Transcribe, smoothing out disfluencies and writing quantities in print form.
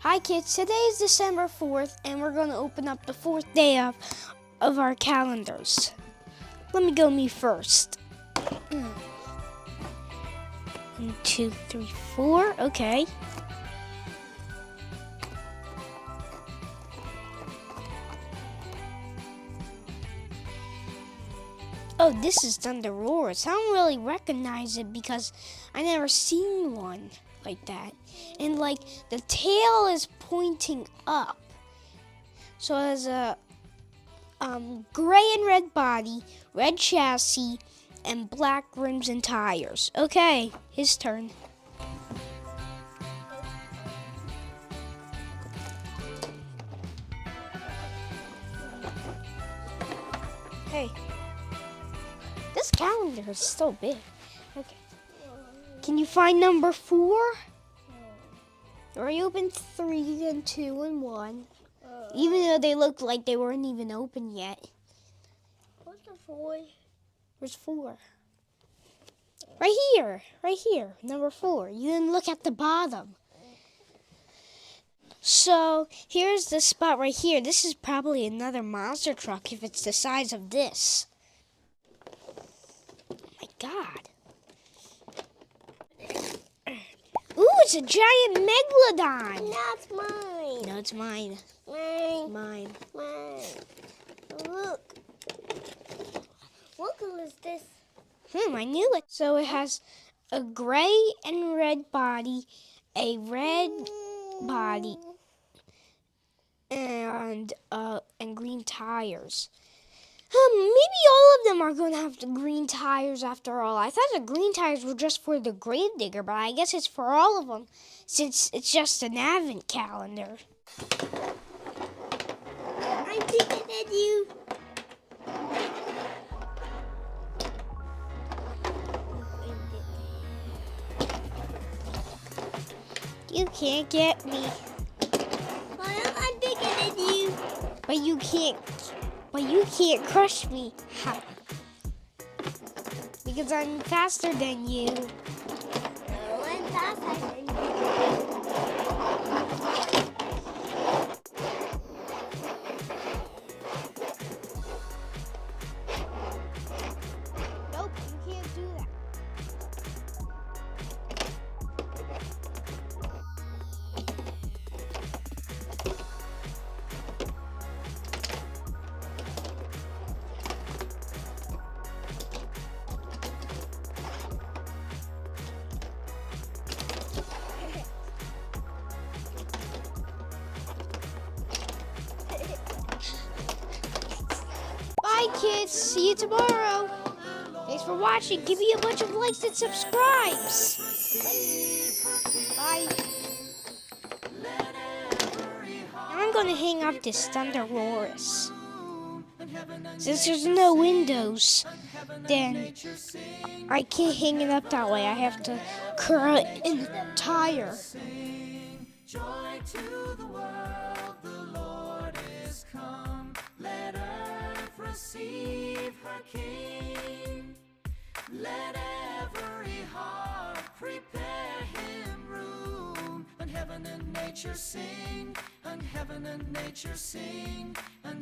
Hi kids, today is December 4th and we're going to open up the 4th day of our calendars. Let me go me first. 1, 2, 3, 4, okay. Oh, this is Thunderroarus. I don't really recognize it because I never seen one like that. And like the tail is pointing up. So it has a gray and red body, red chassis, and black rims and tires. Okay, his turn. Hey. This calendar is so big. Okay. Can you find number 4? Or you open 3 and 2 and 1. Even though they looked like they weren't even open yet. What's the 4? Where's 4? Right here, number 4. You didn't look at the bottom. So here's the spot right here. This is probably another monster truck if it's the size of this. My God. Ooh, it's a giant Megalodon. That's mine. No, it's mine. Mine. Mine. Look. What color is this? I knew it. So it has a gray and red body, a red body, and green tires. Maybe all of them are going to have the green tires after all. I thought the green tires were just for the grave digger, but I guess it's for all of them since it's just an advent calendar. I'm picking at you. You can't get me. I'm picking at you. But you can't crush me. Ha. Because I'm faster than you. No, I'm faster than you. Nope, you can't do that. Bye kids, see you tomorrow. Thanks for watching. Give me a bunch of likes and subscribes. Bye. Now I'm going to hang up this Thunderroarus. Since there's no windows, then I can't hang it up that way. I have to curl it in the tire. Joy to the world, the Lord is come. Let earth receive her King. Let every heart prepare him room. And heaven and nature sing, and heaven and nature sing, and